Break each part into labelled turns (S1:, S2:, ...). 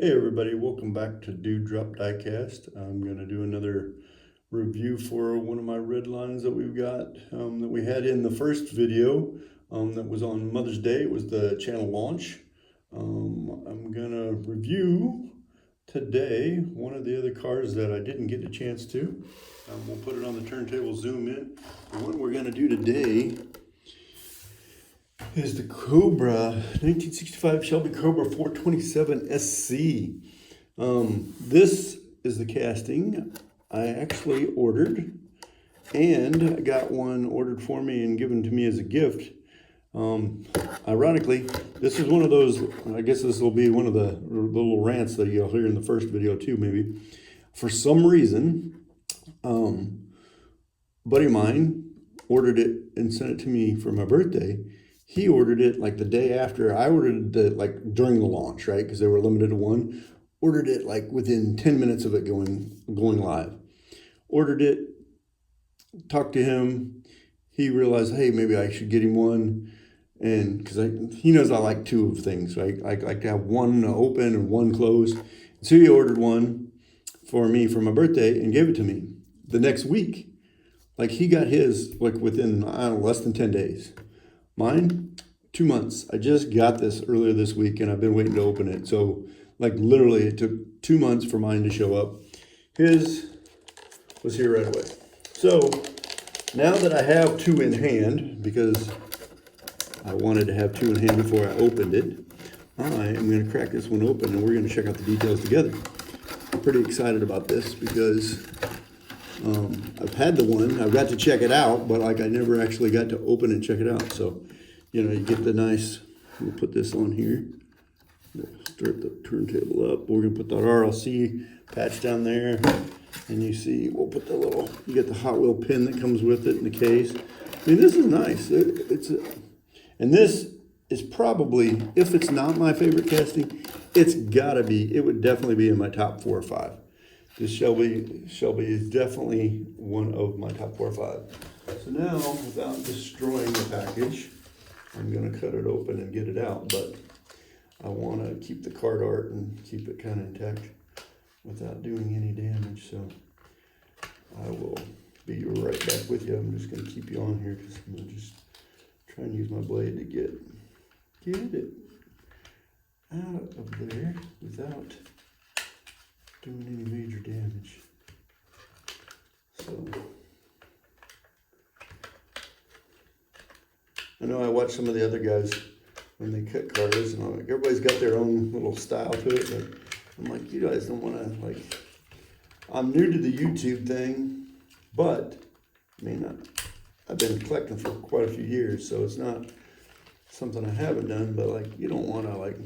S1: Hey everybody, welcome back to Drop Diecast. I'm going to do another review for one of my red lines that we've got that we had in the first video that was on Mother's Day. It was the channel launch. I'm going to review today one of the other cars that I didn't get a chance to. We'll put it on the turntable, zoom in. And what we're going to do today is the Cobra 1965 Shelby Cobra 427 SC. This is the casting I actually ordered, and I got one ordered for me and given to me as a gift. Ironically, this is one of those, I guess this will be one of the little rants that you'll hear in the first video too, maybe. For some reason, buddy of mine ordered it and sent it to me for my birthday. He ordered it like the day after. I ordered it like during the launch, right? Because they were limited to one. Ordered it like within 10 minutes of it going live. Ordered it, talked to him. He realized, hey, maybe I should get him one. And because he knows I like two of things, right? I like to have one open and one closed. So he ordered one for me for my birthday and gave it to me. The next week, like he got his like within, I don't know, less than 10 days. Mine, 2 months. I just got this earlier this week and I've been waiting to open it. So like literally it took 2 months for mine to show up. His was here right away. So now that I have two in hand, because I wanted to have two in hand before I opened it, I am going to crack this one open and we're going to check out the details together. I'm pretty excited about this because I've had the one, I've got to check it out, but like I never actually got to open it and check it out. So, you know, you get the nice, we'll put this on here. We'll start the turntable up. We're gonna put that RLC patch down there. And you see, we'll put the little, you get the Hot Wheel pin that comes with it in the case. I mean, this is nice. And this is probably, if it's not my favorite casting, it's gotta be, it would definitely be in my top 4 or 5. This Shelby is definitely one of my top 4 or 5. So now, without destroying the package, I'm going to cut it open and get it out. But I want to keep the card art and keep it kind of intact without doing any damage. So I will be right back with you. I'm just going to keep you on here because I'm going to just try and use my blade to get it out of there without doing any major damage. So I know I watch some of the other guys when they cut cars, and I'm like, everybody's got their own little style to it. But I'm like, you guys don't want to like. I'm new to the YouTube thing, but I mean, I've been collecting for quite a few years, so it's not something I haven't done. But like, you don't want to like.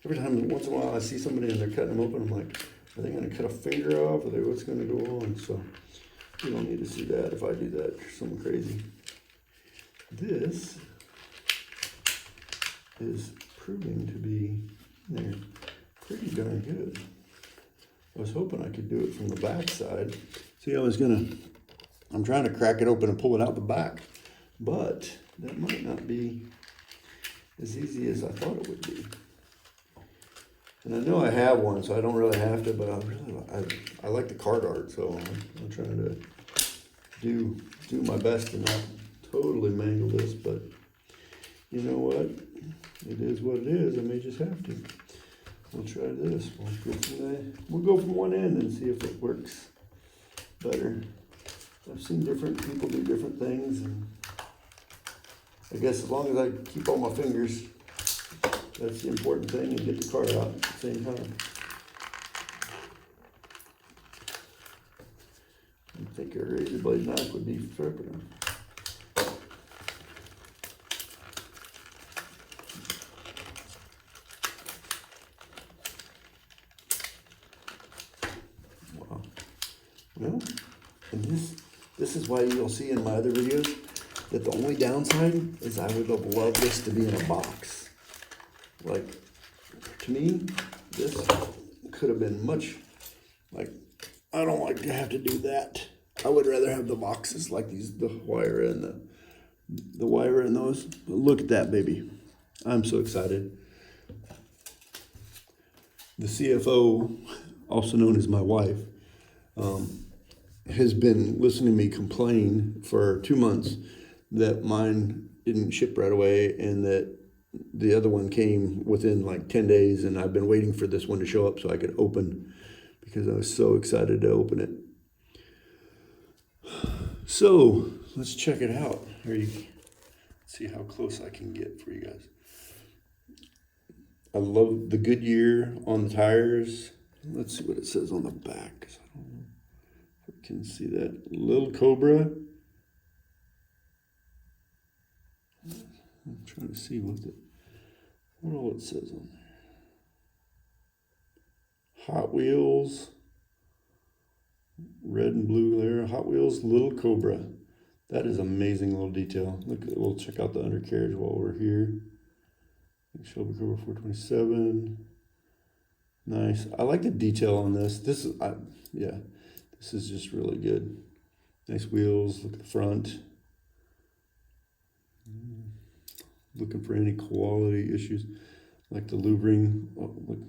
S1: Every time, once in a while, I see somebody and they're cutting them open. I'm like, are they going to cut a finger off? Or what's going to go on? So you don't need to see that if I do that. Something crazy. This is proving to be there pretty darn good. I was hoping I could do it from the back side. See, I'm trying to crack it open and pull it out the back, but that might not be as easy as I thought it would be. And I know I have one, so I don't really have to, but I like the card art, so I'm trying to do my best to not totally mangle this, but you know what? It is what it is. I may just have to. We'll try this. We'll go from one end and see if it works better. I've seen different people do different things, and I guess as long as I keep all my fingers, that's the important thing, and get the card out at the same time. I think a razor blade knife would be sharper. Wow. Well, and this is why you'll see in my other videos that the only downside is I would have loved this to be in a box. Like, to me, this could have been much, like, I don't like to have to do that. I would rather have the boxes like these, the wire and the wire in those. But look at that, baby. I'm so excited. The CFO, also known as my wife, has been listening to me complain for 2 months that mine didn't ship right away and that the other one came within like 10 days, and I've been waiting for this one to show up so I could open because I was so excited to open it. So let's check it out. See how close I can get for you guys. I love the Goodyear on the tires. Let's see what it says on the back, 'cause I don't know if you can see that. Little Cobra. I'm trying to see what all it says on there. Hot Wheels. Red and blue there. Hot Wheels Little Cobra. That is amazing little detail. We'll check out the undercarriage while we're here. Shelby Cobra 427. Nice. I like the detail on this. This is just really good. Nice wheels. Look at the front. Looking for any quality issues, like the louvering. Oh, look,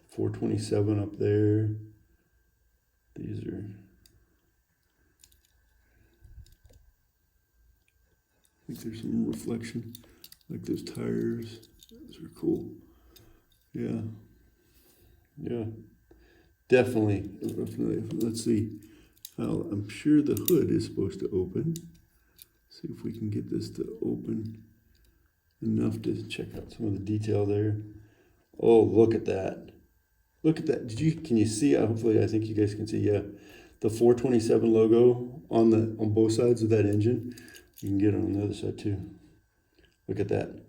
S1: 427 up there. These are. I think there's some reflection. Like those tires, those are cool. Yeah, definitely. Let's see how, I'm sure the hood is supposed to open. See if we can get this to open enough to check out some of the detail there. Oh, look at that. Look at that. Can you see? Hopefully, I think you guys can see. Yeah, the 427 logo on both sides of that engine. You can get it on the other side too. Look at that.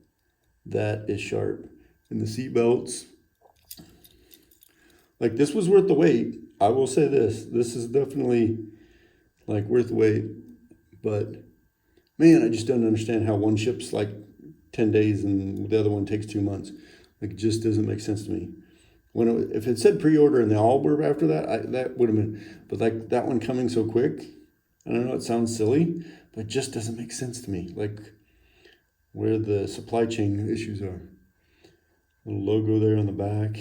S1: That is sharp. And the seat belts. Like, this was worth the wait. I will say this. This is definitely like worth the wait. But man, I just don't understand how one ships like 10 days and the other one takes 2 months. Like, it just doesn't make sense to me. If it said pre-order and they all were after that, that would have been. But like that one coming so quick, I don't know, it sounds silly, but it just doesn't make sense to me. Like, where the supply chain issues are. Little logo there on the back.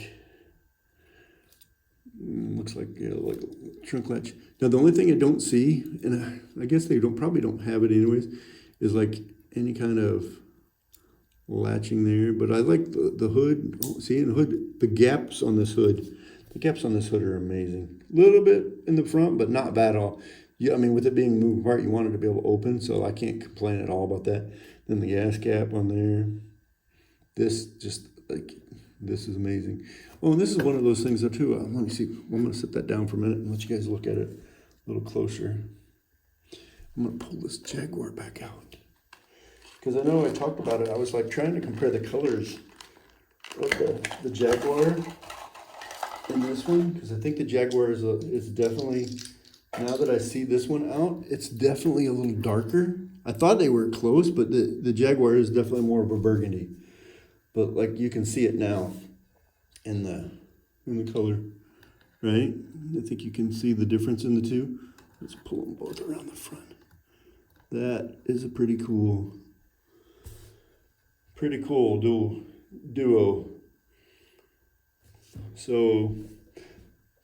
S1: Looks like like a trunk latch. Now the only thing I don't see, and I guess they probably don't have it anyways, is like any kind of latching there. But I like the hood. Oh, see, in the hood, the gaps on this hood. The gaps on this hood are amazing. A little bit in the front, but not bad at all. Yeah, I mean, with it being moved apart, you want it to be able to open, so I can't complain at all about that. Then the gas cap on there. This is amazing. Oh, and this is one of those things though too. Let me see. I'm going to sit that down for a minute and let you guys look at it a little closer. I'm going to pull this Jaguar back out because I know I talked about it. I was like trying to compare the colors of the Jaguar and this one, because I think the Jaguar is definitely, now that I see this one out, it's definitely a little darker. I thought they were close, but the Jaguar is definitely more of a burgundy. But like you can see it now in the color, right? I think you can see the difference in the two. Let's pull them both around the front. That is a pretty cool duo. So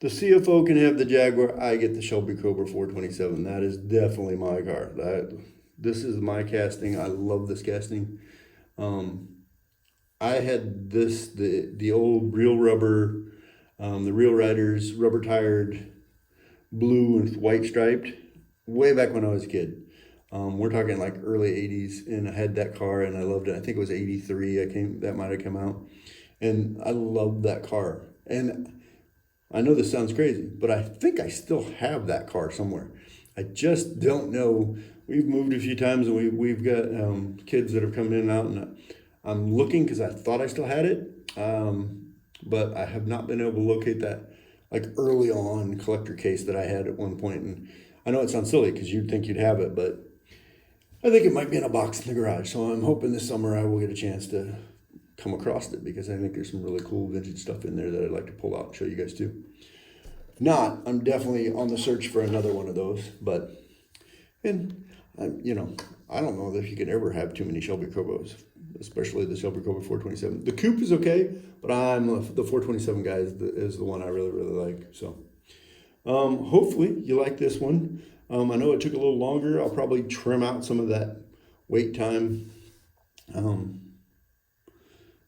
S1: the CFO can have the Jaguar. I get the Shelby Cobra 427. That is definitely my car. This is my casting. I love this casting. I had the old Real Rubber, the Real Riders rubber tired, blue and white striped, way back when I was a kid. We're talking like early 80s, and I had that car and I loved it. I think it was 83. That might have come out, and I loved that car. And I know this sounds crazy, but I think I still have that car somewhere. I just don't know. We've moved a few times, and we've got kids that are coming in and out, and I'm looking because I thought I still had it, but I have not been able to locate that like early on collector case that I had at one point. And I know it sounds silly because you'd think you'd have it, but I think it might be in a box in the garage. So I'm hoping this summer I will get a chance to come across it, because I think there's some really cool vintage stuff in there that I'd like to pull out and show you guys too. If not, I'm definitely on the search for another one of those. But, and I don't know if you can ever have too many Shelby Cobras. especially the Shelby Cobra 427. The coupe is okay, but the 427 guy is the one I really, really like. So hopefully you like this one. I know it took a little longer. I'll probably trim out some of that wait time.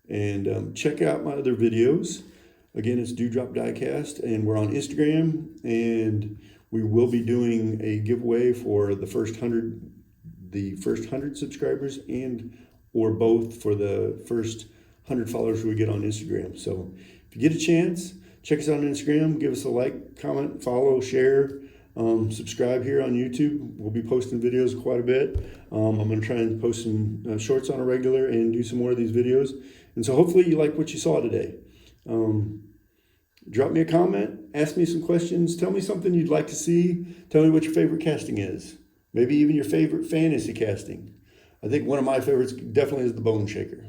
S1: And check out my other videos. Again, it's Dewdrop Diecast, and we're on Instagram, and we will be doing a giveaway for the first 100 subscribers, and or both for the first 100 followers we get on Instagram. So if you get a chance, check us out on Instagram, give us a like, comment, follow, share, subscribe here on YouTube. We'll be posting videos quite a bit. I'm going to try and post some shorts on a regular and do some more of these videos. And so hopefully you like what you saw today. Drop me a comment, ask me some questions, tell me something you'd like to see, tell me what your favorite casting is. Maybe even your favorite fantasy casting. I think one of my favorites definitely is the Bone Shaker.